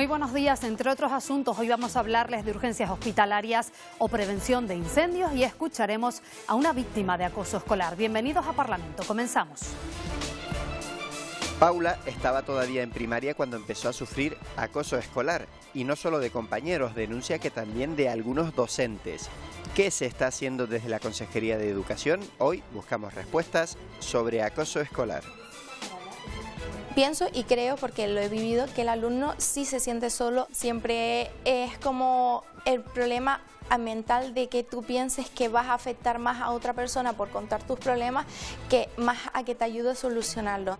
Muy buenos días. Entre otros asuntos, hoy vamos a hablarles de urgencias hospitalarias o prevención de incendios y escucharemos a una víctima de acoso escolar. Bienvenidos a Parlamento. Comenzamos. Paula estaba todavía en primaria cuando empezó a sufrir acoso escolar. Y no solo de compañeros, denuncia que también de algunos docentes. ¿Qué se está haciendo desde la Consejería de Educación? Hoy buscamos respuestas sobre acoso escolar. Pienso y creo, porque lo he vivido, que el alumno sí se siente solo. Siempre es como el problema mental de que tú pienses que vas a afectar más a otra persona por contar tus problemas que más a que te ayude a solucionarlo.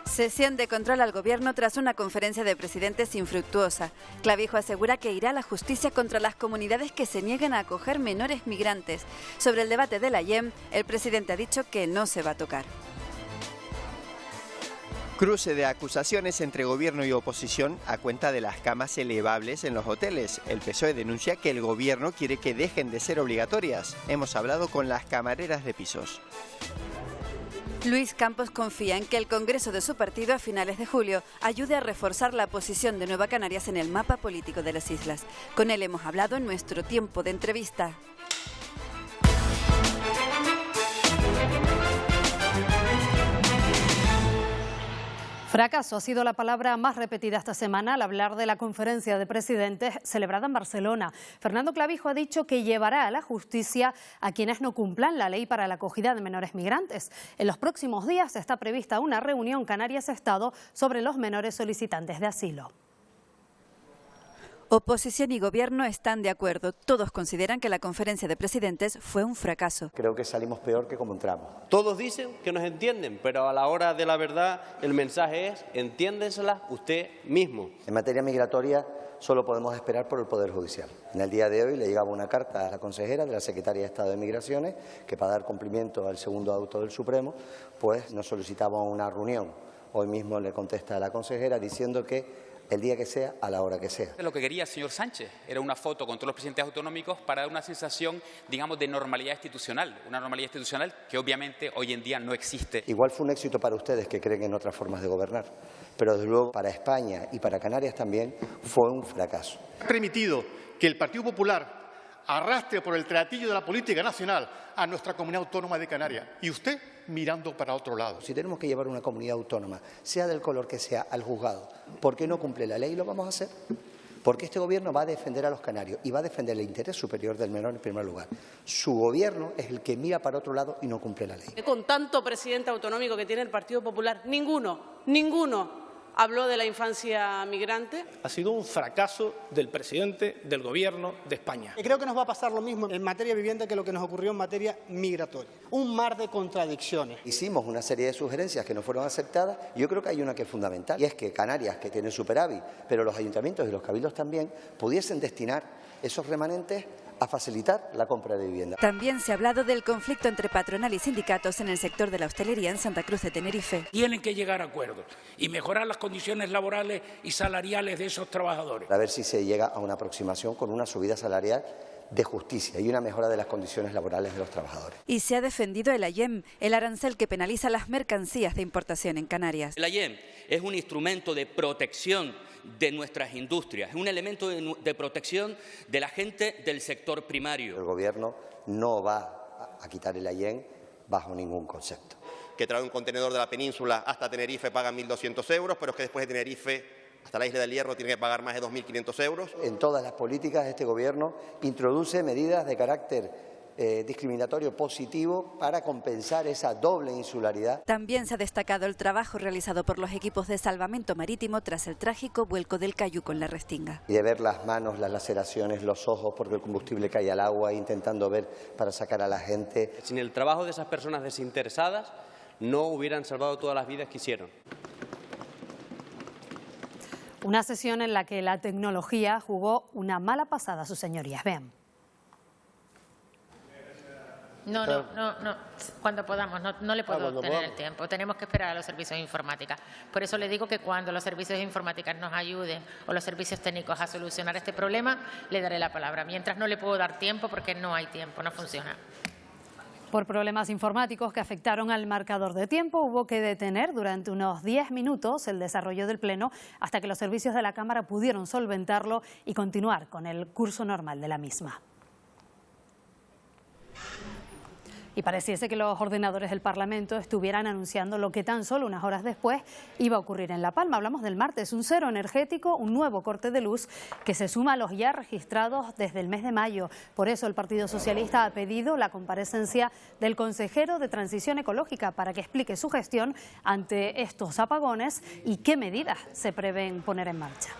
Sesión de control al gobierno tras una conferencia de presidentes infructuosa. Clavijo asegura que irá a la justicia contra las comunidades que se nieguen a acoger menores migrantes. Sobre el debate de la IEM, el presidente ha dicho que no se va a tocar. Cruce de acusaciones entre gobierno y oposición a cuenta de las camas elevables en los hoteles. El PSOE denuncia que el gobierno quiere que dejen de ser obligatorias. Hemos hablado con las camareras de pisos. Luis Campos confía en que el Congreso de su partido a finales de julio ayude a reforzar la posición de Nueva Canarias en el mapa político de las islas. Con él hemos hablado en nuestro tiempo de entrevista. Fracaso ha sido la palabra más repetida esta semana al hablar de la conferencia de presidentes celebrada en Barcelona. Fernando Clavijo ha dicho que llevará a la justicia a quienes no cumplan la ley para la acogida de menores migrantes. En los próximos días está prevista una reunión Canarias-Estado sobre los menores solicitantes de asilo. Oposición y gobierno están de acuerdo. Todos consideran que la conferencia de presidentes fue un fracaso. Creo que salimos peor que como entramos. Todos dicen que nos entienden, pero a la hora de la verdad el mensaje es entiéndensela usted mismo. En materia migratoria solo podemos esperar por el Poder Judicial. En el día de hoy le llegaba una carta a la consejera de la Secretaría de Estado de Migraciones que para dar cumplimiento al segundo auto del Supremo pues nos solicitaba una reunión. Hoy mismo le contesta a la consejera diciendo que el día que sea, a la hora que sea. Lo que quería el señor Sánchez era una foto con todos los presidentes autonómicos para dar una sensación, digamos, de normalidad institucional. Una normalidad institucional que obviamente hoy en día no existe. Igual fue un éxito para ustedes que creen en otras formas de gobernar, pero desde luego para España y para Canarias también fue un fracaso. Ha permitido que el Partido Popular arrastre por el tratillo de la política nacional a nuestra comunidad autónoma de Canarias. Y usted mirando para otro lado. Si tenemos que llevar una comunidad autónoma, sea del color que sea, al juzgado, ¿por qué no cumple la ley? Lo vamos a hacer. Porque este gobierno va a defender a los canarios y va a defender el interés superior del menor en primer lugar. Su gobierno es el que mira para otro lado y no cumple la ley. Con tanto presidente autonómico que tiene el Partido Popular, ninguno habló de la infancia migrante. Ha sido un fracaso del presidente del Gobierno de España. Y creo que nos va a pasar lo mismo en materia vivienda que lo que nos ocurrió en materia migratoria. Un mar de contradicciones. Hicimos una serie de sugerencias que no fueron aceptadas. Yo creo que hay una que es fundamental, y es que Canarias, que tiene superávit, pero los ayuntamientos y los cabildos también, pudiesen destinar esos remanentes a facilitar la compra de vivienda. También se ha hablado del conflicto entre patronal y sindicatos en el sector de la hostelería en Santa Cruz de Tenerife. Tienen que llegar a acuerdos y mejorar las condiciones laborales y salariales de esos trabajadores. A ver si se llega a una aproximación con una subida salarial de justicia y una mejora de las condiciones laborales de los trabajadores. Y se ha defendido el AIEM, el arancel que penaliza las mercancías de importación en Canarias. El AIEM es un instrumento de protección de nuestras industrias, es un elemento de protección de la gente del sector primario. El Gobierno no va a quitar el AIEM bajo ningún concepto. Que trae un contenedor de la península hasta Tenerife paga 1.200 euros, pero es que después de Tenerife hasta la Isla del Hierro tiene que pagar más de 2.500 euros. En todas las políticas este Gobierno introduce medidas de carácter discriminatorio positivo para compensar esa doble insularidad. También se ha destacado el trabajo realizado por los equipos de salvamento marítimo tras el trágico vuelco del Cayuco en la Restinga. Y de ver las manos, las laceraciones, los ojos porque el combustible cae al agua, intentando ver para sacar a la gente. Sin el trabajo de esas personas desinteresadas no hubieran salvado todas las vidas que hicieron. Una sesión en la que la tecnología jugó una mala pasada a sus señorías. Vean. No, cuando podamos, no le puedo tener el tiempo, tenemos que esperar a los servicios de informática. Por eso le digo que cuando los servicios de informática nos ayuden o los servicios técnicos a solucionar este problema, le daré la palabra. Mientras no le puedo dar tiempo porque no hay tiempo, no funciona. Por problemas informáticos que afectaron al marcador de tiempo, hubo que detener durante unos 10 minutos el desarrollo del Pleno hasta que los servicios de la Cámara pudieron solventarlo y continuar con el curso normal de la misma. Y pareciese que los ordenadores del Parlamento estuvieran anunciando lo que tan solo unas horas después iba a ocurrir en La Palma. Hablamos del martes, un cero energético, un nuevo corte de luz que se suma a los ya registrados desde el mes de mayo. Por eso el Partido Socialista ha pedido la comparecencia del consejero de Transición Ecológica para que explique su gestión ante estos apagones y qué medidas se prevén poner en marcha.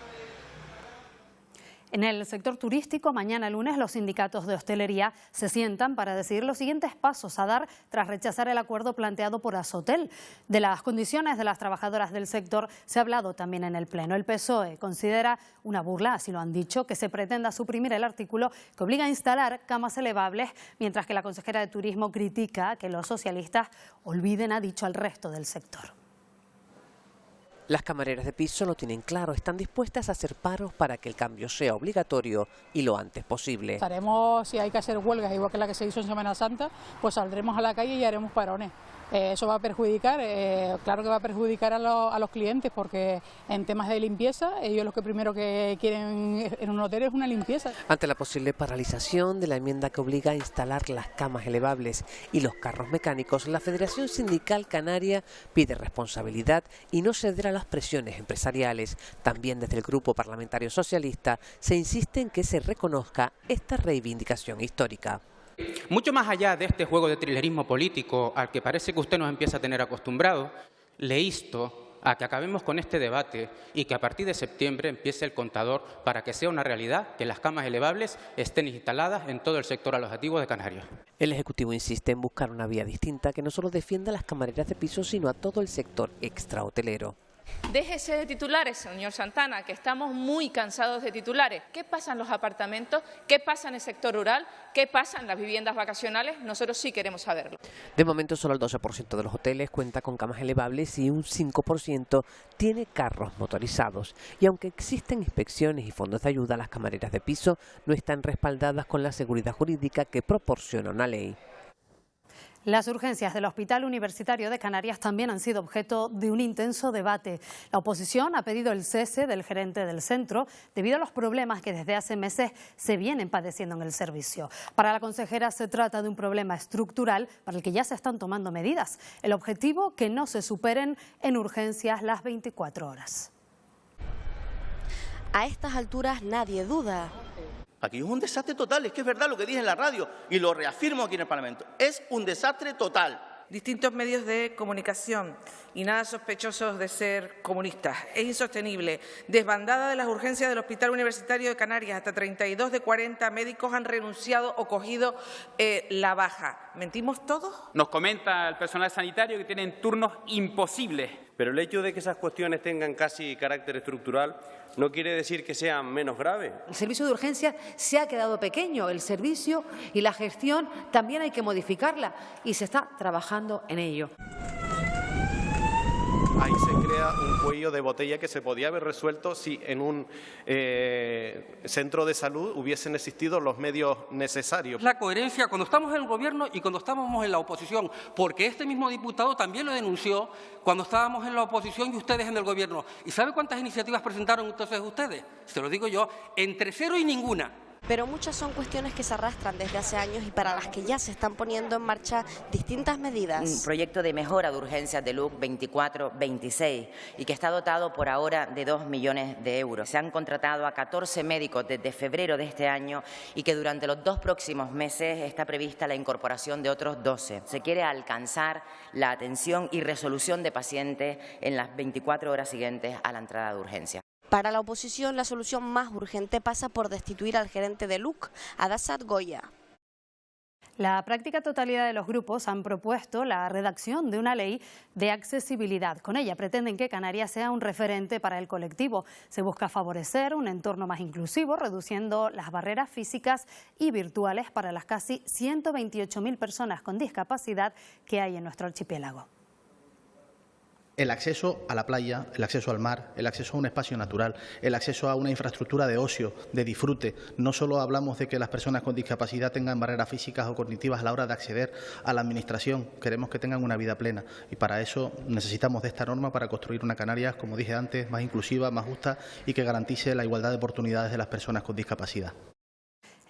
En el sector turístico, mañana lunes, los sindicatos de hostelería se sientan para decidir los siguientes pasos a dar tras rechazar el acuerdo planteado por Asotel. De las condiciones de las trabajadoras del sector se ha hablado también en el Pleno. El PSOE considera una burla, así lo han dicho, que se pretenda suprimir el artículo que obliga a instalar camas elevables, mientras que la consejera de Turismo critica que los socialistas olviden, ha dicho, al resto del sector. Las camareras de piso lo tienen claro, están dispuestas a hacer paros para que el cambio sea obligatorio y lo antes posible. Estaremos, si hay que hacer huelgas, igual que la que se hizo en Semana Santa, pues saldremos a la calle y haremos parones. Eso va a perjudicar, claro que va a perjudicar a los clientes, porque en temas de limpieza, ellos lo que primero que quieren en un hotel es una limpieza. Ante la posible paralización de la enmienda que obliga a instalar las camas elevables y los carros mecánicos, la Federación Sindical Canaria pide responsabilidad y no ceder a las presiones empresariales. También desde el Grupo Parlamentario Socialista se insiste en que se reconozca esta reivindicación histórica. Mucho más allá de este juego de trilerismo político al que parece que usted nos empieza a tener acostumbrado, le insto a que acabemos con este debate y que a partir de septiembre empiece el contador para que sea una realidad que las camas elevables estén instaladas en todo el sector alojativo de Canarias. El Ejecutivo insiste en buscar una vía distinta que no solo defienda a las camareras de piso, sino a todo el sector extrahotelero. Déjese de titulares, señor Santana, que estamos muy cansados de titulares. ¿Qué pasa en los apartamentos? ¿Qué pasa en el sector rural? ¿Qué pasa en las viviendas vacacionales? Nosotros sí queremos saberlo. De momento solo el 12% de los hoteles cuenta con camas elevables y un 5% tiene carros motorizados. Y aunque existen inspecciones y fondos de ayuda, las camareras de piso no están respaldadas con la seguridad jurídica que proporciona una ley. Las urgencias del Hospital Universitario de Canarias también han sido objeto de un intenso debate. La oposición ha pedido el cese del gerente del centro debido a los problemas que desde hace meses se vienen padeciendo en el servicio. Para la consejera se trata de un problema estructural para el que ya se están tomando medidas. El objetivo, que no se superen en urgencias las 24 horas. A estas alturas nadie duda. Aquí es un desastre total, es que es verdad lo que dije en la radio y lo reafirmo aquí en el Parlamento. Es un desastre total. Distintos medios de comunicación y nada sospechosos de ser comunistas. Es insostenible. Desbandada de las urgencias del Hospital Universitario de Canarias, hasta 32 de 40 médicos han renunciado o cogido la baja. ¿Mentimos todos? Nos comenta el personal sanitario que tienen turnos imposibles. Pero el hecho de que esas cuestiones tengan casi carácter estructural no quiere decir que sean menos graves. El servicio de urgencias se ha quedado pequeño, el servicio y la gestión también hay que modificarla y se está trabajando en ello. Ahí se crea un cuello de botella que se podía haber resuelto si en un centro de salud hubiesen existido los medios necesarios. La coherencia cuando estamos en el Gobierno y cuando estábamos en la oposición, porque este mismo diputado también lo denunció cuando estábamos en la oposición y ustedes en el Gobierno. ¿Y sabe cuántas iniciativas presentaron entonces ustedes? Se lo digo yo, entre 0 y ninguna. Pero muchas son cuestiones que se arrastran desde hace años y para las que ya se están poniendo en marcha distintas medidas. Un proyecto de mejora de urgencias de LUC 24-26 y que está dotado por ahora de 2 millones de euros. Se han contratado a 14 médicos desde febrero de este año y que durante los 2 próximos meses está prevista la incorporación de otros 12. Se quiere alcanzar la atención y resolución de pacientes en las 24 horas siguientes a la entrada de urgencia. Para la oposición, la solución más urgente pasa por destituir al gerente de LUC, Adasat Goya. La práctica totalidad de los grupos han propuesto la redacción de una ley de accesibilidad. Con ella pretenden que Canarias sea un referente para el colectivo. Se busca favorecer un entorno más inclusivo, reduciendo las barreras físicas y virtuales para las casi 128.000 personas con discapacidad que hay en nuestro archipiélago. El acceso a la playa, el acceso al mar, el acceso a un espacio natural, el acceso a una infraestructura de ocio, de disfrute. No solo hablamos de que las personas con discapacidad tengan barreras físicas o cognitivas a la hora de acceder a la Administración, queremos que tengan una vida plena y para eso necesitamos de esta norma para construir una Canarias, como dije antes, más inclusiva, más justa y que garantice la igualdad de oportunidades de las personas con discapacidad.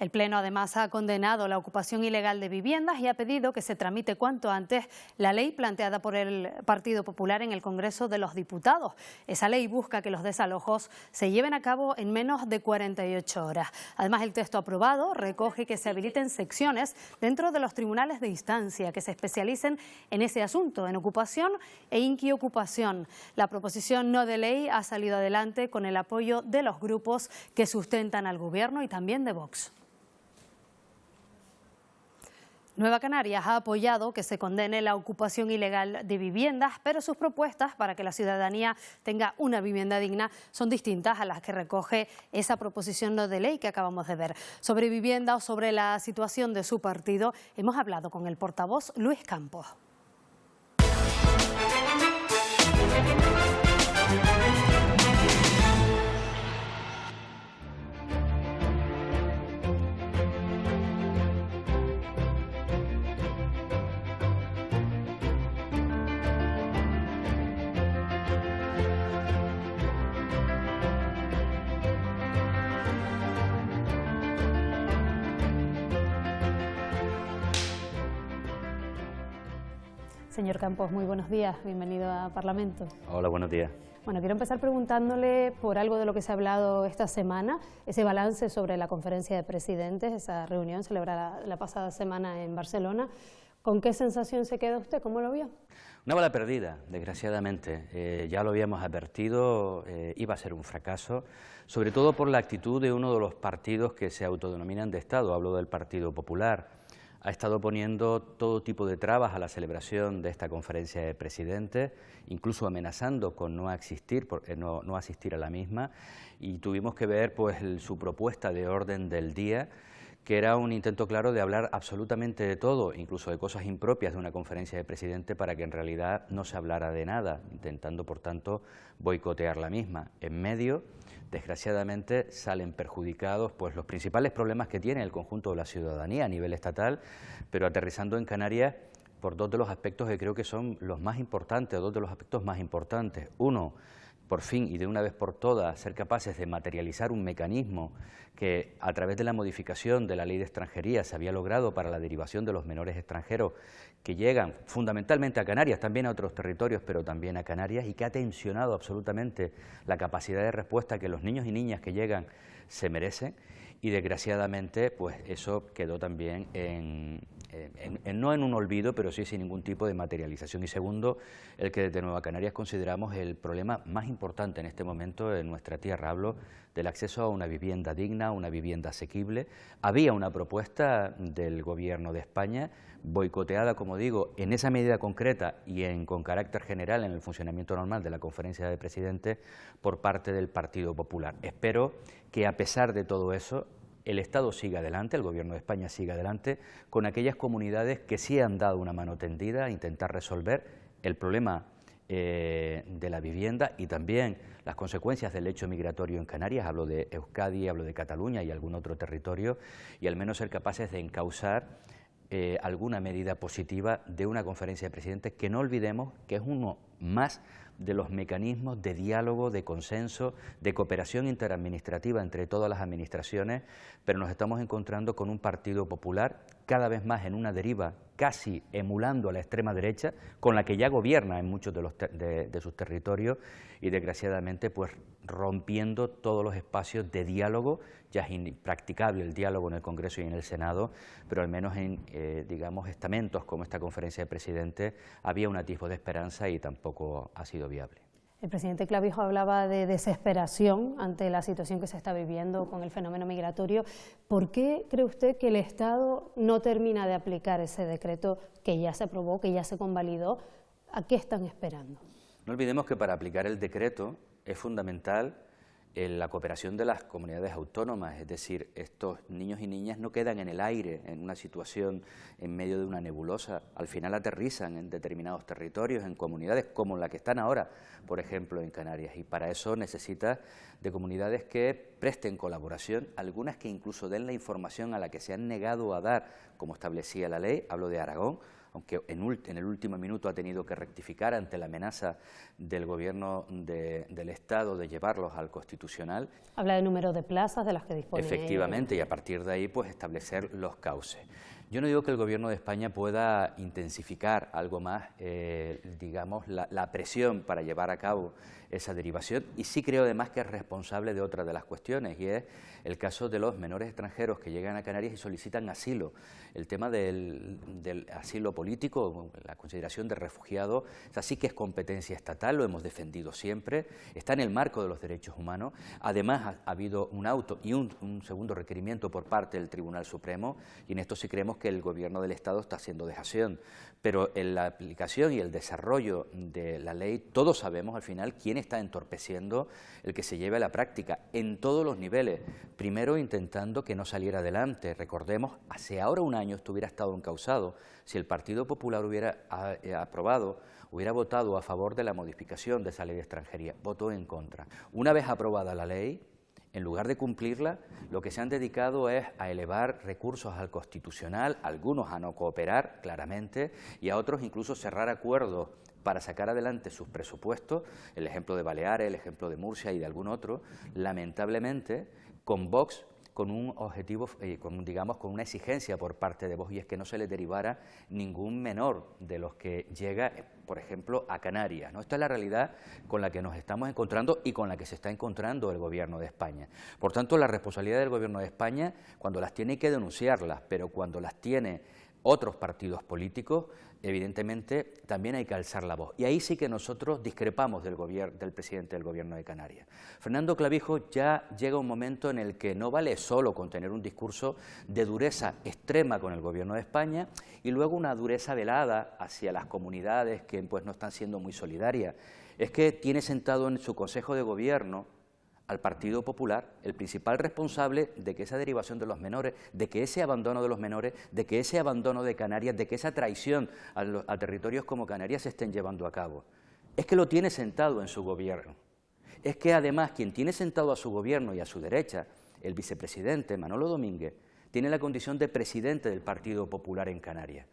El Pleno además ha condenado la ocupación ilegal de viviendas y ha pedido que se tramite cuanto antes la ley planteada por el Partido Popular en el Congreso de los Diputados. Esa ley busca que los desalojos se lleven a cabo en menos de 48 horas. Además, el texto aprobado recoge que se habiliten secciones dentro de los tribunales de instancia que se especialicen en ese asunto, en ocupación e inquiocupación. La proposición no de ley ha salido adelante con el apoyo de los grupos que sustentan al Gobierno y también de Vox. Nueva Canarias ha apoyado que se condene la ocupación ilegal de viviendas, pero sus propuestas para que la ciudadanía tenga una vivienda digna son distintas a las que recoge esa proposición no de ley que acabamos de ver. Sobre vivienda o sobre la situación de su partido, hemos hablado con el portavoz Luis Campos. Señor Campos, muy buenos días, bienvenido a Parlamento. Hola, buenos días. Bueno, quiero empezar preguntándole por algo de lo que se ha hablado esta semana, ese balance sobre la conferencia de presidentes, esa reunión celebrada la pasada semana en Barcelona. ¿Con qué sensación se queda usted? ¿Cómo lo vio? Una bala perdida, desgraciadamente. Ya lo habíamos advertido, iba a ser un fracaso, sobre todo por la actitud de uno de los partidos que se autodenominan de Estado, hablo del Partido Popular. Ha estado poniendo todo tipo de trabas a la celebración de esta conferencia de presidentes, incluso amenazando con no asistir a la misma, y tuvimos que ver pues su propuesta de orden del día, que era un intento claro de hablar absolutamente de todo, incluso de cosas impropias de una conferencia de presidentes, para que en realidad no se hablara de nada, intentando por tanto boicotear la misma. En medio, desgraciadamente, salen perjudicados pues los principales problemas que tiene el conjunto de la ciudadanía a nivel estatal, pero aterrizando en Canarias por dos de los aspectos que creo que son los más importantes, dos de los aspectos más importantes. Uno, por fin y de una vez por todas, ser capaces de materializar un mecanismo que a través de la modificación de la Ley de Extranjería se había logrado para la derivación de los menores extranjeros que llegan fundamentalmente a Canarias, también a otros territorios, pero también a Canarias, y que ha tensionado absolutamente la capacidad de respuesta que los niños y niñas que llegan se merecen. Y desgraciadamente pues eso quedó también no en un olvido, pero sí sin ningún tipo de materialización. Y segundo, el que desde Nueva Canarias consideramos el problema más importante en este momento en nuestra tierra. Hablo del acceso a una vivienda digna, una vivienda asequible. Había una propuesta del Gobierno de España, boicoteada, como digo, en esa medida concreta y con carácter general en el funcionamiento normal de la Conferencia de Presidentes por parte del Partido Popular. Espero que a pesar de todo eso, el Estado siga adelante, el Gobierno de España siga adelante, con aquellas comunidades que sí han dado una mano tendida a intentar resolver el problema de la vivienda y también las consecuencias del hecho migratorio en Canarias. Hablo de Euskadi, hablo de Cataluña y algún otro territorio, y al menos ser capaces de encauzar alguna medida positiva de una conferencia de presidentes que no olvidemos que es uno más de los mecanismos de diálogo, de consenso, de cooperación interadministrativa entre todas las administraciones, pero nos estamos encontrando con un Partido Popular cada vez más en una deriva, casi emulando a la extrema derecha, con la que ya gobierna en muchos de sus territorios, y desgraciadamente pues rompiendo todos los espacios de diálogo. Ya es impracticable el diálogo en el Congreso y en el Senado, pero al menos en digamos, estamentos como esta conferencia de presidentes había un atisbo de esperanza y tampoco ha sido viable. El presidente Clavijo hablaba de desesperación ante la situación que se está viviendo con el fenómeno migratorio. ¿Por qué cree usted que el Estado no termina de aplicar ese decreto que ya se aprobó, que ya se convalidó? ¿A qué están esperando? No olvidemos que para aplicar el decreto es fundamental la cooperación de las comunidades autónomas, es decir, estos niños y niñas no quedan en el aire, en una situación en medio de una nebulosa, al final aterrizan en determinados territorios, en comunidades como la que están ahora, por ejemplo, en Canarias, y para eso necesita de comunidades que presten colaboración, algunas que incluso den la información a la que se han negado a dar, como establecía la ley. Hablo de Aragón, aunque en el último minuto ha tenido que rectificar ante la amenaza del Gobierno del Estado de llevarlos al Constitucional. Habla de número de plazas de las que dispone. Efectivamente, y a partir de ahí pues establecer los cauces. Yo no digo que el Gobierno de España pueda intensificar algo más, digamos, la presión para llevar a cabo esa derivación, y sí creo además que es responsable de otra de las cuestiones, y es el caso de los menores extranjeros que llegan a Canarias y solicitan asilo. El tema del asilo político, la consideración de refugiado, así que es competencia estatal, lo hemos defendido siempre, está en el marco de los derechos humanos. Además ha habido un auto y un segundo requerimiento por parte del Tribunal Supremo, y en esto sí creemos que el Gobierno del Estado está haciendo dejación, pero en la aplicación y el desarrollo de la ley todos sabemos al final quién está entorpeciendo el que se lleve a la práctica en todos los niveles. Primero intentando que no saliera adelante. Recordemos, hace ahora un año esto hubiera estado encausado si el Partido Popular hubiera hubiera votado a favor de la modificación de esa ley de extranjería. Votó en contra. Una vez aprobada la ley, en lugar de cumplirla, lo que se han dedicado es a elevar recursos al Constitucional, algunos a no cooperar, claramente, y a otros incluso cerrar acuerdos para sacar adelante sus presupuestos, el ejemplo de Baleares, el ejemplo de Murcia y de algún otro, lamentablemente, con Vox, con un objetivo, digamos, con una exigencia por parte de Vox, y es que no se le derivara ningún menor de los que llega, por ejemplo, a Canarias, ¿no? Esta es la realidad con la que nos estamos encontrando y con la que se está encontrando el Gobierno de España. Por tanto, la responsabilidad del Gobierno de España, cuando las tiene, hay que denunciarlas, pero cuando las tiene otros partidos políticos, evidentemente también hay que alzar la voz. Y ahí sí que nosotros discrepamos del presidente del Gobierno de Canarias. Fernando Clavijo ya llega un momento en el que no vale solo con tener un discurso de dureza extrema con el Gobierno de España y luego una dureza velada hacia las comunidades que pues no están siendo muy solidarias. Es que tiene sentado en su Consejo de Gobierno al Partido Popular, el principal responsable de que esa derivación de los menores, de que ese abandono de los menores, de que ese abandono de Canarias, de que esa traición a territorios como Canarias se estén llevando a cabo. Es que lo tiene sentado en su gobierno. Es que además quien tiene sentado a su gobierno y a su derecha, el vicepresidente Manolo Domínguez, tiene la condición de presidente del Partido Popular en Canarias,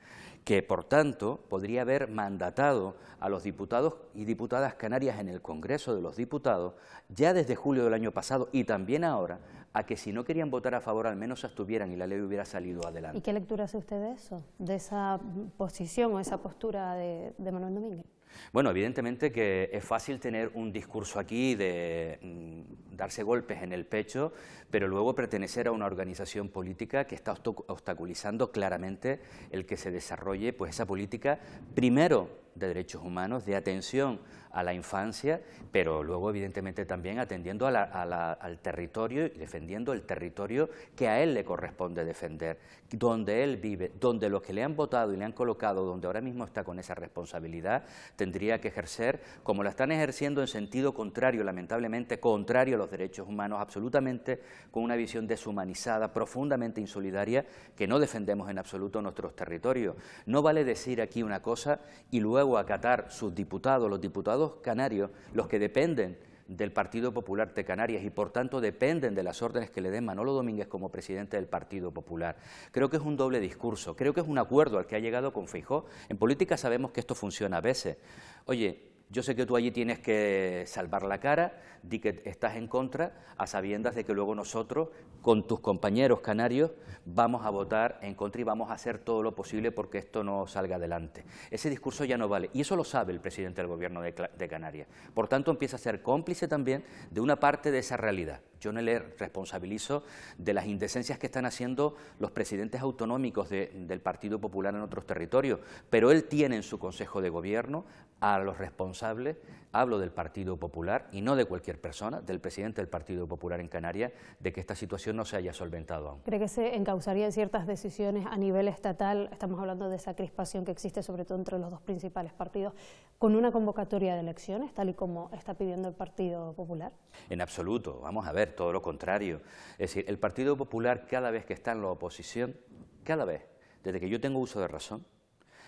que por tanto podría haber mandatado a los diputados y diputadas canarias en el Congreso de los Diputados, ya desde julio del año pasado y también ahora, a que si no querían votar a favor al menos se abstuvieran y la ley hubiera salido adelante. ¿Y qué lectura hace usted de eso, de esa posición o esa postura de Manuel Domínguez? Bueno, evidentemente que es fácil tener un discurso aquí de darse golpes en el pecho, pero luego pertenecer a una organización política que está obstaculizando claramente el que se desarrolle pues esa política, primero de derechos humanos, de atención a la infancia, pero luego evidentemente también atendiendo al territorio y defendiendo el territorio que a él le corresponde defender, donde él vive, donde los que le han votado y le han colocado, donde ahora mismo está con esa responsabilidad, tendría que ejercer como la están ejerciendo en sentido contrario, lamentablemente contrario a los derechos humanos, absolutamente con una visión deshumanizada, profundamente insolidaria, que no defendemos en absoluto nuestros territorios. No vale decir aquí una cosa y luego acatar sus diputados, los diputados canarios, los que dependen del Partido Popular de Canarias y por tanto dependen de las órdenes que le den Manolo Domínguez como presidente del Partido Popular. Creo que es un doble discurso, creo que es un acuerdo al que ha llegado con Feijóo. En política sabemos que esto funciona a veces. Oye, yo sé que tú allí tienes que salvar la cara, di que estás en contra, a sabiendas de que luego nosotros, con tus compañeros canarios, vamos a votar en contra y vamos a hacer todo lo posible porque esto no salga adelante. Ese discurso ya no vale, y eso lo sabe el presidente del Gobierno de Canarias. Por tanto, empieza a ser cómplice también de una parte de esa realidad. Yo no le responsabilizo de las indecencias que están haciendo los presidentes autonómicos del Partido Popular en otros territorios, pero él tiene en su Consejo de Gobierno a los responsables, hablo del Partido Popular y no de cualquier persona, del presidente del Partido Popular en Canarias, de que esta situación no se haya solventado aún. ¿Cree que se encauzarían ciertas decisiones a nivel estatal? Estamos hablando de esa crispación que existe sobre todo entre los dos principales partidos, con una convocatoria de elecciones, tal y como está pidiendo el Partido Popular. En absoluto, vamos a ver, todo lo contrario. Es decir, el Partido Popular cada vez que está en la oposición, cada vez, desde que yo tengo uso de razón,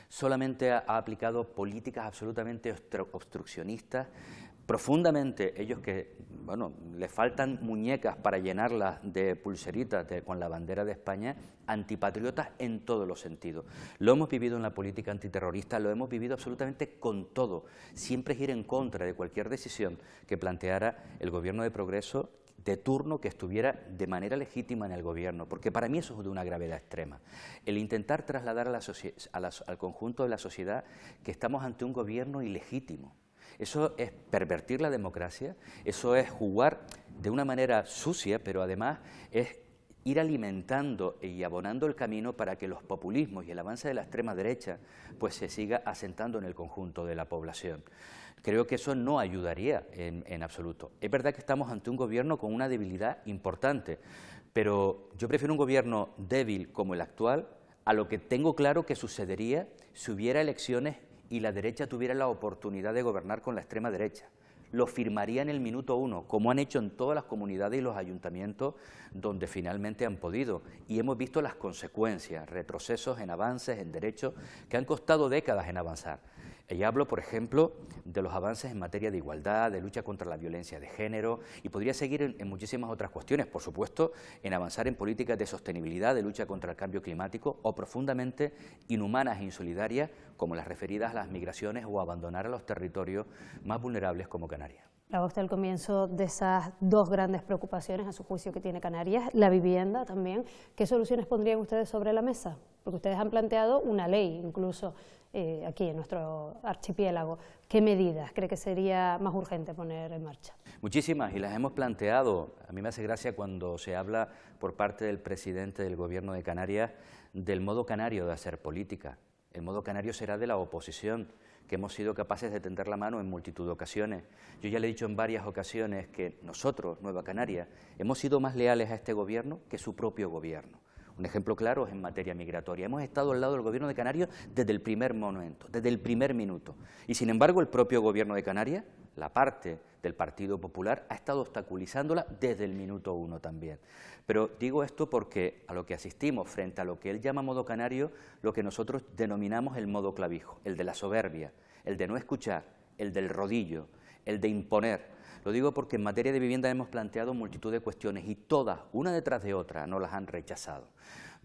solamente ha aplicado políticas absolutamente obstruccionistas, profundamente, ellos que, bueno, les faltan muñecas para llenarlas de pulseritas con la bandera de España, antipatriotas en todos los sentidos. Lo hemos vivido en la política antiterrorista, lo hemos vivido absolutamente con todo. Siempre es ir en contra de cualquier decisión que planteara el Gobierno de Progreso de turno, que estuviera de manera legítima en el Gobierno, porque para mí eso es de una gravedad extrema. El intentar trasladar al conjunto de la sociedad que estamos ante un Gobierno ilegítimo. Eso es pervertir la democracia, eso es jugar de una manera sucia, pero además es ir alimentando y abonando el camino para que los populismos y el avance de la extrema derecha pues se siga asentando en el conjunto de la población. Creo que eso no ayudaría en absoluto. Es verdad que estamos ante un gobierno con una debilidad importante, pero yo prefiero un gobierno débil como el actual a lo que tengo claro que sucedería si hubiera elecciones y la derecha tuviera la oportunidad de gobernar con la extrema derecha. Lo firmaría en el minuto 1, como han hecho en todas las comunidades y los ayuntamientos donde finalmente han podido. Y hemos visto las consecuencias, retrocesos en avances, en derechos, que han costado décadas en avanzar. Y hablo, por ejemplo, de los avances en materia de igualdad, de lucha contra la violencia de género, y podría seguir en muchísimas otras cuestiones, por supuesto, en avanzar en políticas de sostenibilidad, de lucha contra el cambio climático, o profundamente inhumanas e insolidarias, como las referidas a las migraciones o abandonar a los territorios más vulnerables como Canarias. Hablaba usted al comienzo de esas dos grandes preocupaciones, a su juicio, que tiene Canarias, la vivienda también. ¿Qué soluciones pondrían ustedes sobre la mesa? Porque ustedes han planteado una ley, incluso aquí en nuestro archipiélago. ¿Qué medidas cree que sería más urgente poner en marcha? Muchísimas, y las hemos planteado. A mí me hace gracia cuando se habla por parte del presidente del Gobierno de Canarias del modo canario de hacer política. El modo canario será de la oposición, que hemos sido capaces de tender la mano en multitud de ocasiones. Yo ya le he dicho en varias ocasiones que nosotros, Nueva Canarias, hemos sido más leales a este gobierno que su propio gobierno. Un ejemplo claro es en materia migratoria. Hemos estado al lado del Gobierno de Canarias desde el primer momento, desde el primer minuto. Y sin embargo, el propio Gobierno de Canarias, la parte del Partido Popular, ha estado obstaculizándola desde el minuto 1 también. Pero digo esto porque a lo que asistimos frente a lo que él llama modo canario, lo que nosotros denominamos el modo clavijo, el de la soberbia, el de no escuchar, el del rodillo, el de imponer. Lo digo porque en materia de vivienda hemos planteado multitud de cuestiones y todas, una detrás de otra, nos las han rechazado.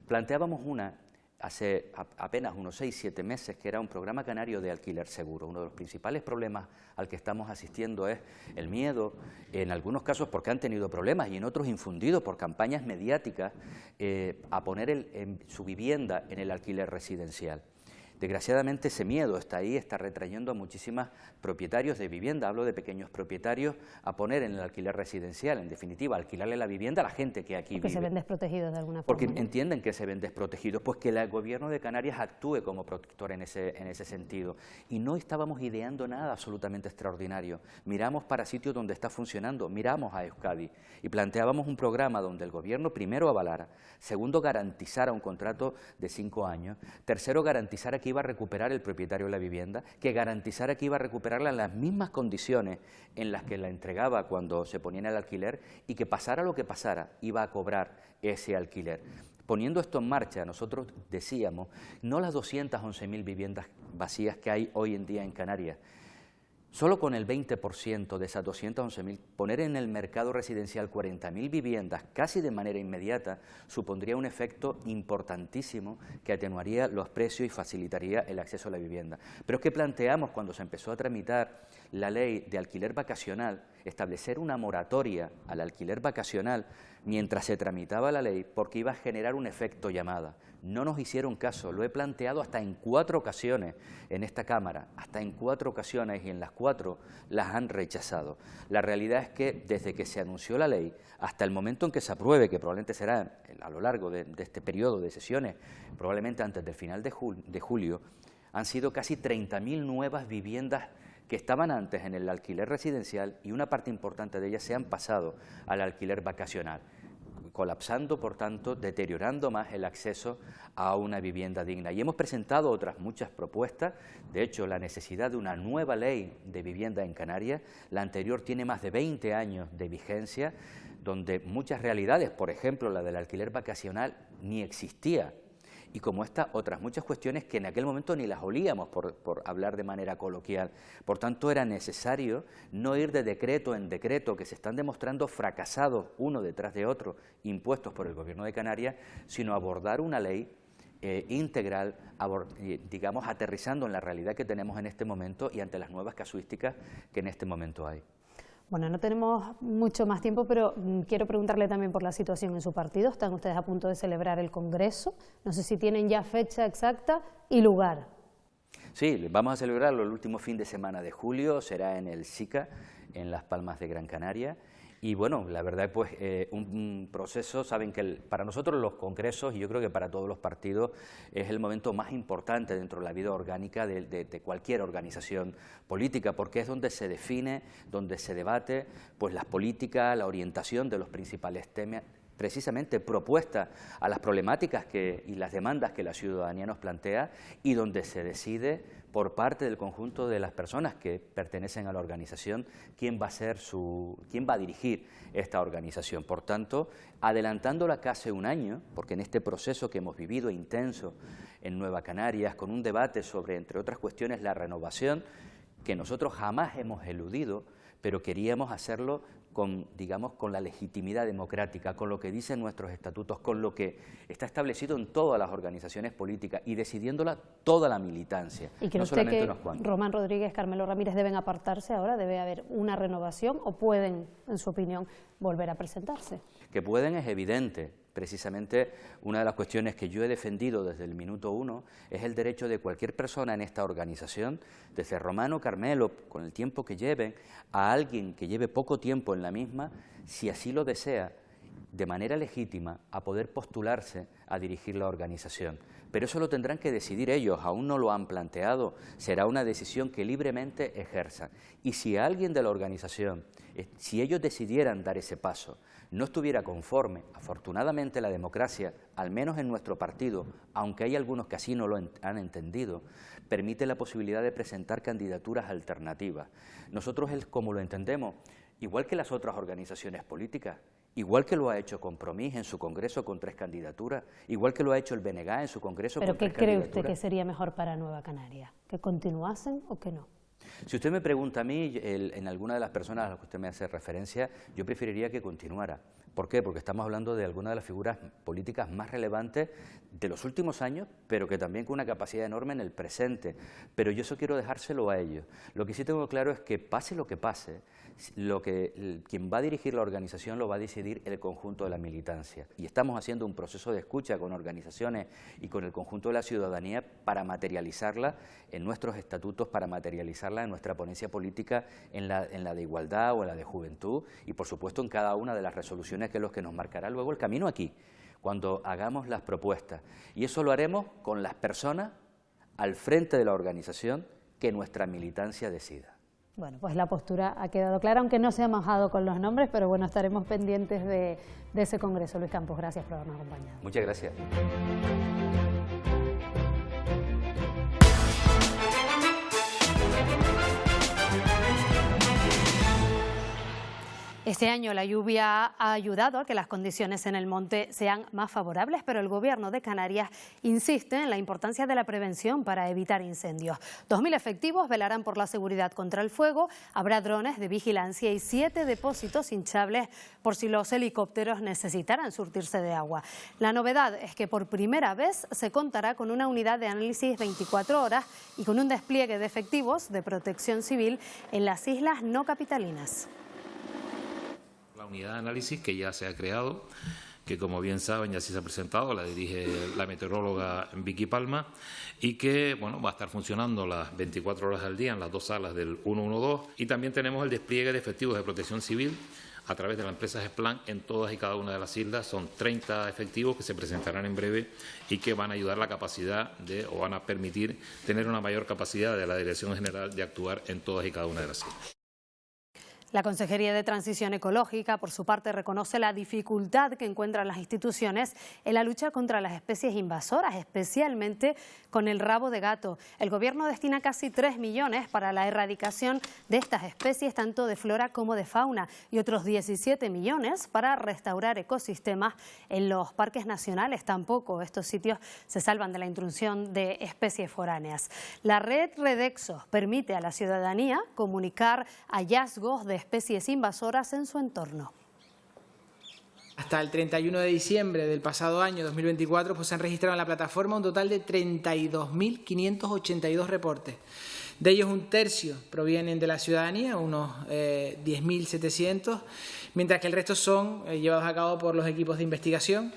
Planteábamos una hace apenas unos 6-7 meses, que era un programa canario de alquiler seguro. Uno de los principales problemas al que estamos asistiendo es el miedo, en algunos casos porque han tenido problemas y en otros infundido por campañas mediáticas, a poner su vivienda en el alquiler residencial. Desgraciadamente ese miedo está ahí, está retrayendo a muchísimos propietarios de vivienda, hablo de pequeños propietarios, a poner en el alquiler residencial, en definitiva, alquilarle la vivienda a la gente que aquí vive. Porque se ven desprotegidos de alguna forma. Porque entienden que se ven desprotegidos, pues que el Gobierno de Canarias actúe como protector en ese sentido. Y no estábamos ideando nada absolutamente extraordinario. Miramos para sitios donde está funcionando, miramos a Euskadi y planteábamos un programa donde el Gobierno primero avalara, segundo garantizara un contrato de 5 años, tercero garantizara que iba a recuperar el propietario de la vivienda, que garantizara que iba a recuperarla en las mismas condiciones en las que la entregaba cuando se ponía en el alquiler y que pasara lo que pasara, iba a cobrar ese alquiler. Poniendo esto en marcha, nosotros decíamos, no las 211.000 viviendas vacías que hay hoy en día en Canarias, solo con el 20% de esas 211.000, poner en el mercado residencial 40.000 viviendas casi de manera inmediata supondría un efecto importantísimo que atenuaría los precios y facilitaría el acceso a la vivienda. Pero es que planteamos cuando se empezó a tramitar la ley de alquiler vacacional, establecer una moratoria al alquiler vacacional mientras se tramitaba la ley, porque iba a generar un efecto llamada. No nos hicieron caso, lo he planteado hasta en 4 ocasiones en esta Cámara, hasta en 4 ocasiones, y en las 4 las han rechazado. La realidad es que desde que se anunció la ley hasta el momento en que se apruebe, que probablemente será a lo largo de este periodo de sesiones, probablemente antes del final de julio, han sido casi 30.000 nuevas viviendas que estaban antes en el alquiler residencial, y una parte importante de ellas se han pasado al alquiler vacacional, colapsando, por tanto, deteriorando más el acceso a una vivienda digna. Y hemos presentado otras muchas propuestas, de hecho, la necesidad de una nueva ley de vivienda en Canarias. La anterior tiene más de 20 años de vigencia, donde muchas realidades, por ejemplo, la del alquiler vacacional, ni existía. Y como estas, otras muchas cuestiones que en aquel momento ni las olíamos, por hablar de manera coloquial. Por tanto, era necesario no ir de decreto en decreto, que se están demostrando fracasados uno detrás de otro, impuestos por el Gobierno de Canarias, sino abordar una ley integral, digamos, aterrizando en la realidad que tenemos en este momento y ante las nuevas casuísticas que en este momento hay. Bueno, no tenemos mucho más tiempo, pero quiero preguntarle también por la situación en su partido. Están ustedes a punto de celebrar el Congreso. No sé si tienen ya fecha exacta y lugar. Sí, vamos a celebrarlo el último fin de semana de julio, será en el SICA, en Las Palmas de Gran Canaria. Y bueno, la verdad, pues un proceso, saben que para nosotros los congresos, y yo creo que para todos los partidos, es el momento más importante dentro de la vida orgánica de cualquier organización política, porque es donde se define, donde se debate pues las políticas, la orientación de los principales temas, precisamente propuestas a las problemáticas y las demandas que la ciudadanía nos plantea, y donde se decide por parte del conjunto de las personas que pertenecen a la organización quién va a dirigir esta organización. Por tanto, adelantándola casi un año, porque en este proceso que hemos vivido intenso en Nueva Canarias, con un debate sobre, entre otras cuestiones, la renovación, que nosotros jamás hemos eludido, pero queríamos hacerlo con la legitimidad democrática, con lo que dicen nuestros estatutos, con lo que está establecido en todas las organizaciones políticas y decidiéndola toda la militancia. ¿Y cree usted que Román Rodríguez, Carmelo Ramírez deben apartarse ahora? ¿Debe haber una renovación o pueden, en su opinión, volver a presentarse? Que pueden es evidente. Precisamente una de las cuestiones que yo he defendido desde el minuto 1 es el derecho de cualquier persona en esta organización, desde Román o Carmelo, con el tiempo que lleven, a alguien que lleve poco tiempo en la misma, si así lo desea, de manera legítima, a poder postularse a dirigir la organización. Pero eso lo tendrán que decidir ellos, aún no lo han planteado, será una decisión que libremente ejerzan. Y si alguien de la organización, si ellos decidieran dar ese paso, no estuviera conforme, afortunadamente la democracia, al menos en nuestro partido, aunque hay algunos que así no lo han entendido, permite la posibilidad de presentar candidaturas alternativas. Nosotros, como lo entendemos, igual que las otras organizaciones políticas, igual que lo ha hecho Compromís en su congreso con 3 candidaturas, igual que lo ha hecho el BNG en su congreso con 3 candidaturas. ¿Pero qué cree usted que sería mejor para Nueva Canaria? ¿Que continuasen o que no? Si usted me pregunta a mí, en alguna de las personas a las que usted me hace referencia, yo preferiría que continuara. ¿Por qué? Porque estamos hablando de algunas de las figuras políticas más relevantes de los últimos años, pero que también con una capacidad enorme en el presente. Pero yo eso quiero dejárselo a ellos. Lo que sí tengo claro es que pase lo que pase, quien va a dirigir la organización lo va a decidir el conjunto de la militancia. Y estamos haciendo un proceso de escucha con organizaciones y con el conjunto de la ciudadanía para materializarla en nuestros estatutos, para materializarla en nuestra ponencia política, en la de igualdad o en la de juventud, y por supuesto en cada una de las resoluciones que es lo que nos marcará luego el camino aquí, cuando hagamos las propuestas. Y eso lo haremos con las personas al frente de la organización que nuestra militancia decida. Bueno, pues la postura ha quedado clara, aunque no se ha mojado con los nombres, pero bueno, estaremos pendientes de ese congreso. Luis Campos, gracias por habernos acompañado. Muchas gracias. Este año la lluvia ha ayudado a que las condiciones en el monte sean más favorables, pero el Gobierno de Canarias insiste en la importancia de la prevención para evitar incendios. 2.000 efectivos velarán por la seguridad contra el fuego, habrá drones de vigilancia y 7 depósitos hinchables por si los helicópteros necesitaran surtirse de agua. La novedad es que por primera vez se contará con una unidad de análisis 24 horas y con un despliegue de efectivos de protección civil en las islas no capitalinas. La unidad de análisis que ya se ha creado, que como bien saben ya se ha presentado, la dirige la meteoróloga Vicky Palma y que bueno, va a estar funcionando las 24 horas al día en las 2 salas del 112 y también tenemos el despliegue de efectivos de protección civil a través de la empresa Gesplan en todas y cada una de las islas. Son 30 efectivos que se presentarán en breve y que van a ayudar la capacidad o van a permitir tener una mayor capacidad de la Dirección General de actuar en todas y cada una de las islas. La Consejería de Transición Ecológica, por su parte, reconoce la dificultad que encuentran las instituciones en la lucha contra las especies invasoras, especialmente con el rabo de gato. El Gobierno destina casi 3 millones para la erradicación de estas especies, tanto de flora como de fauna, y otros 17 millones para restaurar ecosistemas en los parques nacionales. Tampoco estos sitios se salvan de la intrusión de especies foráneas. La red Redexo permite a la ciudadanía comunicar hallazgos de especies invasoras en su entorno. Hasta el 31 de diciembre del pasado año 2024 pues se han registrado en la plataforma un total de 32.582 reportes. De ellos un tercio provienen de la ciudadanía, unos 10.700, mientras que el resto son llevados a cabo por los equipos de investigación.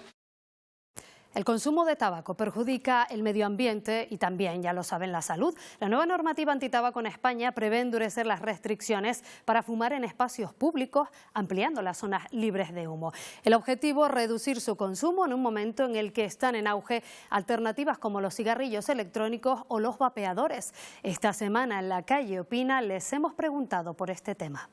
El consumo de tabaco perjudica el medio ambiente y también, ya lo saben, la salud. La nueva normativa antitabaco en España prevé endurecer las restricciones para fumar en espacios públicos, ampliando las zonas libres de humo. El objetivo es reducir su consumo en un momento en el que están en auge alternativas como los cigarrillos electrónicos o los vapeadores. Esta semana en La Calle Opina les hemos preguntado por este tema.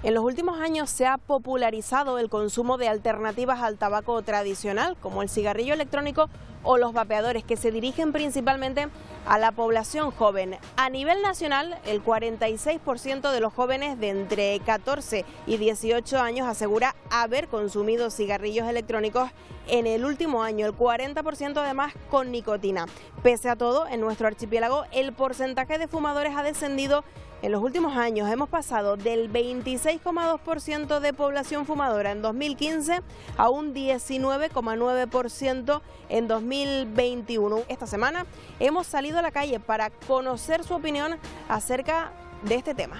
En los últimos años se ha popularizado el consumo de alternativas al tabaco tradicional, como el cigarrillo electrónico o los vapeadores, que se dirigen principalmente a la población joven. A nivel nacional, el 46% de los jóvenes de entre 14 y 18 años asegura haber consumido cigarrillos electrónicos en el último año, el 40% además con nicotina. Pese a todo, en nuestro archipiélago el porcentaje de fumadores ha descendido en los últimos años. Hemos pasado del 26,2% de población fumadora en 2015 a un 19,9% en 2021. Esta semana hemos salido a la calle para conocer su opinión acerca de este tema.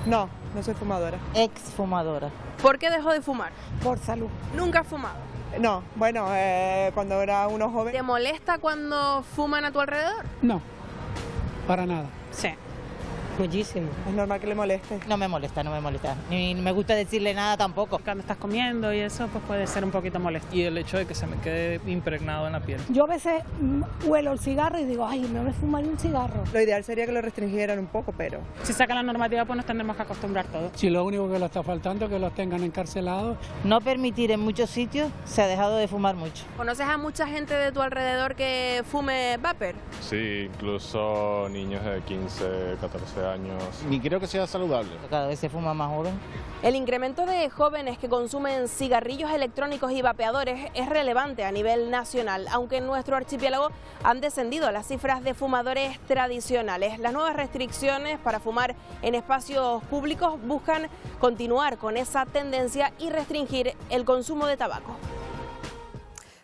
No, no soy fumadora. Ex-fumadora. ¿Por qué dejó de fumar? Por salud. ¿Nunca has fumado? No, bueno, cuando era uno joven. ¿Te molesta cuando fuman a tu alrededor? No, para nada. Sí. Muchísimo. Es normal que le moleste. No me molesta, no me molesta. Ni me gusta decirle nada tampoco. Cuando estás comiendo y eso, pues puede ser un poquito molesto. Y el hecho de que se me quede impregnado en la piel. Yo a veces huelo el cigarro y digo, ay, me voy a fumar un cigarro. Lo ideal sería que lo restringieran un poco, pero... Si sacan la normativa, pues nos tendremos que acostumbrar todos. Si lo único que le está faltando es que los tengan encarcelados. No permitir en muchos sitios, se ha dejado de fumar mucho. ¿Conoces a mucha gente de tu alrededor que fume vapor? Sí, incluso niños de 15, 14 años. Ni creo que sea saludable. Cada vez se fuma más joven. El incremento de jóvenes que consumen cigarrillos electrónicos y vapeadores es relevante a nivel nacional, aunque en nuestro archipiélago han descendido las cifras de fumadores tradicionales. Las nuevas restricciones para fumar en espacios públicos buscan continuar con esa tendencia y restringir el consumo de tabaco.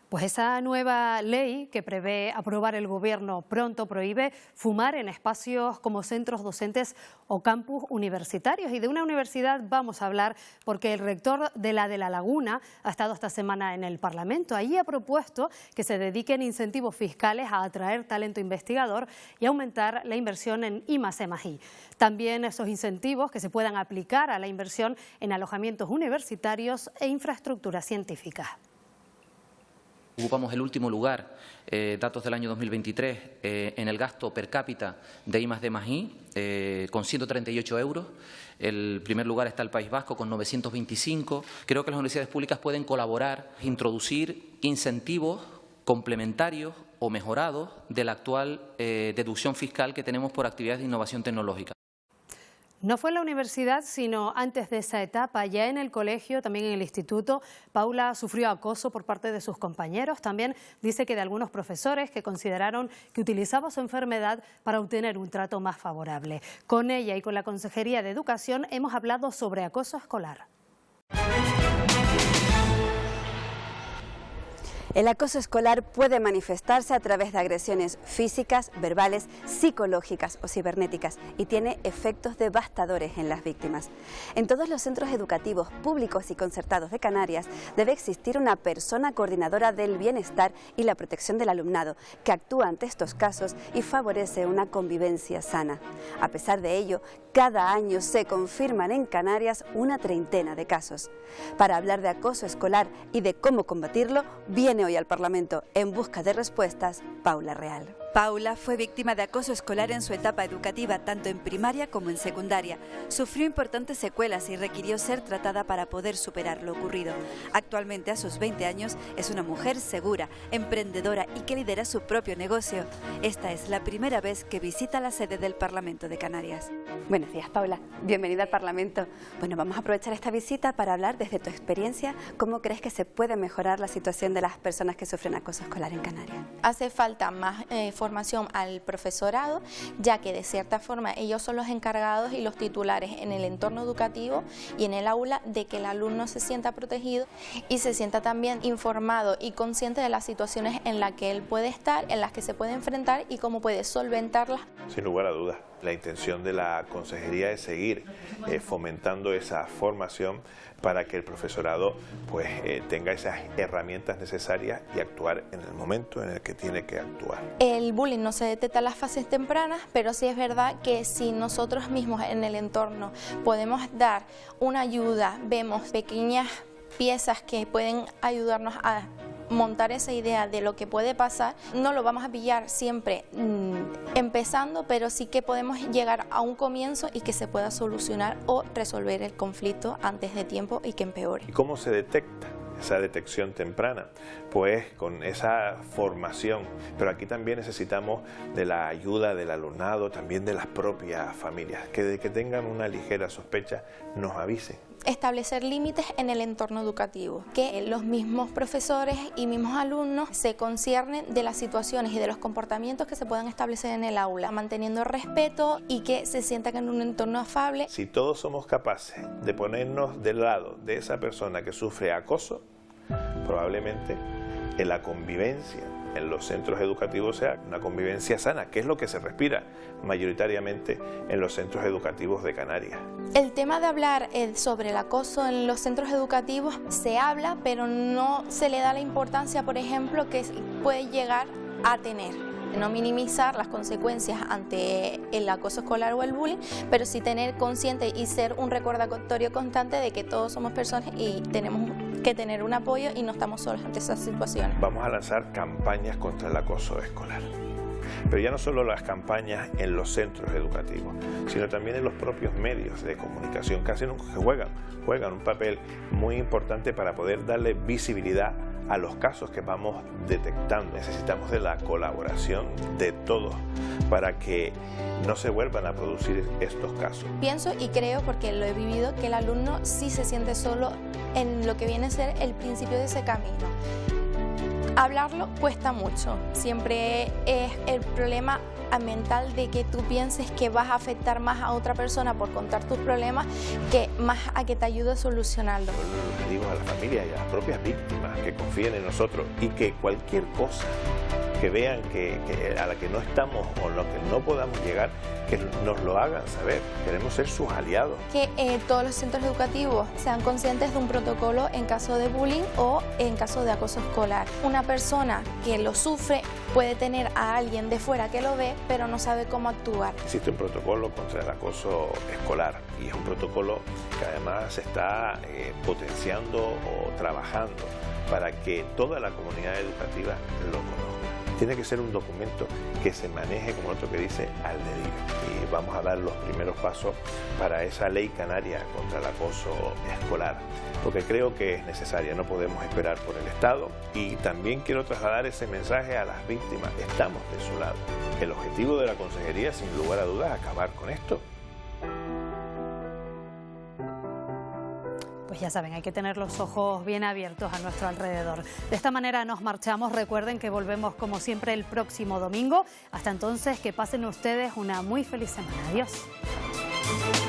Pues esa nueva ley que prevé aprobar el Gobierno pronto prohíbe fumar en espacios como centros docentes o campus universitarios. Y de una universidad vamos a hablar porque el rector de la Laguna ha estado esta semana en el Parlamento. Allí ha propuesto que se dediquen incentivos fiscales a atraer talento investigador y aumentar la inversión en I+E+I. También esos incentivos que se puedan aplicar a la inversión en alojamientos universitarios e infraestructuras científicas. Ocupamos el último lugar, datos del año 2023, en el gasto per cápita de I+D+I, con 138 euros. El primer lugar está el País Vasco con 925. Creo que las universidades públicas pueden colaborar, introducir incentivos complementarios o mejorados de la actual deducción fiscal que tenemos por actividades de innovación tecnológica. No fue en la universidad, sino antes de esa etapa, ya en el colegio, también en el instituto. Paula sufrió acoso por parte de sus compañeros. También dice que de algunos profesores que consideraron que utilizaba su enfermedad para obtener un trato más favorable. Con ella y con la Consejería de Educación hemos hablado sobre acoso escolar. El acoso escolar puede manifestarse a través de agresiones físicas, verbales, psicológicas o cibernéticas y tiene efectos devastadores en las víctimas. En todos los centros educativos públicos y concertados de Canarias debe existir una persona coordinadora del bienestar y la protección del alumnado que actúa ante estos casos y favorece una convivencia sana. A pesar de ello, cada año se confirman en Canarias una treintena de casos. Para hablar de acoso escolar y de cómo combatirlo, viene hoy al Parlamento en busca de respuestas Paula Real. Paula fue víctima de acoso escolar en su etapa educativa, tanto en primaria como en secundaria. Sufrió importantes secuelas y requirió ser tratada para poder superar lo ocurrido. Actualmente, a sus 20 años, es una mujer segura, emprendedora y que lidera su propio negocio. Esta es la primera vez que visita la sede del Parlamento de Canarias. Buenos días, Paula. Bienvenida al Parlamento. Bueno, vamos a aprovechar esta visita para hablar desde tu experiencia, ¿cómo crees que se puede mejorar la situación de las personas que sufren acoso escolar en Canarias? Hace falta más formación al profesorado, ya que de cierta forma ellos son los encargados y los titulares en el entorno educativo y en el aula de que el alumno se sienta protegido y se sienta también informado y consciente de las situaciones en las que él puede estar, en las que se puede enfrentar y cómo puede solventarlas. Sin lugar a dudas, la intención de la consejería es seguir fomentando esa formación para que el profesorado pues tenga esas herramientas necesarias y actuar en el momento en el que tiene que actuar. El bullying no se detecta en las fases tempranas, pero sí es verdad que si nosotros mismos en el entorno podemos dar una ayuda, vemos pequeñas piezas que pueden ayudarnos a montar esa idea de lo que puede pasar, no lo vamos a pillar siempre empezando, pero sí que podemos llegar a un comienzo y que se pueda solucionar o resolver el conflicto antes de tiempo y que empeore. ¿Y cómo se detecta esa detección temprana? Pues con esa formación, pero aquí también necesitamos de la ayuda del alumnado, también de las propias familias, que de que tengan una ligera sospecha nos avisen. Establecer límites en el entorno educativo, que los mismos profesores y mismos alumnos se conciernen de las situaciones y de los comportamientos que se puedan establecer en el aula, manteniendo respeto y que se sientan en un entorno afable. Si todos somos capaces de ponernos del lado de esa persona que sufre acoso, probablemente en la convivencia en los centros educativos sea una convivencia sana, que es lo que se respira mayoritariamente en los centros educativos de Canarias. El tema de hablar sobre el acoso en los centros educativos se habla, pero no se le da la importancia, por ejemplo, que puede llegar a tener. No minimizar las consecuencias ante el acoso escolar o el bullying, pero sí tener consciente y ser un recordatorio constante de que todos somos personas y tenemos que tener un apoyo y no estamos solos ante esas situaciones. Vamos a lanzar campañas contra el acoso escolar, pero ya no solo las campañas en los centros educativos, sino también en los propios medios de comunicación, que juegan un papel muy importante para poder darle visibilidad a los casos que vamos detectando. Necesitamos de la colaboración de todos para que no se vuelvan a producir estos casos. Pienso y creo, porque lo he vivido, que el alumno sí se siente solo en lo que viene a ser el principio de ese camino. Hablarlo cuesta mucho, siempre es el problema mental de que tú pienses que vas a afectar más a otra persona por contar tus problemas que más a que te ayude a solucionarlo. Lo que digo a la familia y a las propias víctimas que confíen en nosotros y que cualquier cosa que vean que a la que no estamos o lo que no podamos llegar, que nos lo hagan saber. Queremos ser sus aliados. Que todos los centros educativos sean conscientes de un protocolo en caso de bullying o en caso de acoso escolar. Una persona que lo sufre puede tener a alguien de fuera que lo ve, pero no sabe cómo actuar. Existe un protocolo contra el acoso escolar y es un protocolo que además se está potenciando o trabajando para que toda la comunidad educativa lo conozca. Tiene que ser un documento que se maneje, como otro que dice, al dedillo. Y vamos a dar los primeros pasos para esa ley canaria contra el acoso escolar, porque creo que es necesaria, no podemos esperar por el Estado. Y también quiero trasladar ese mensaje a las víctimas, estamos de su lado. El objetivo de la consejería, sin lugar a dudas, es acabar con esto. Pues ya saben, hay que tener los ojos bien abiertos a nuestro alrededor. De esta manera nos marchamos. Recuerden que volvemos como siempre el próximo domingo. Hasta entonces, que pasen ustedes una muy feliz semana. Adiós.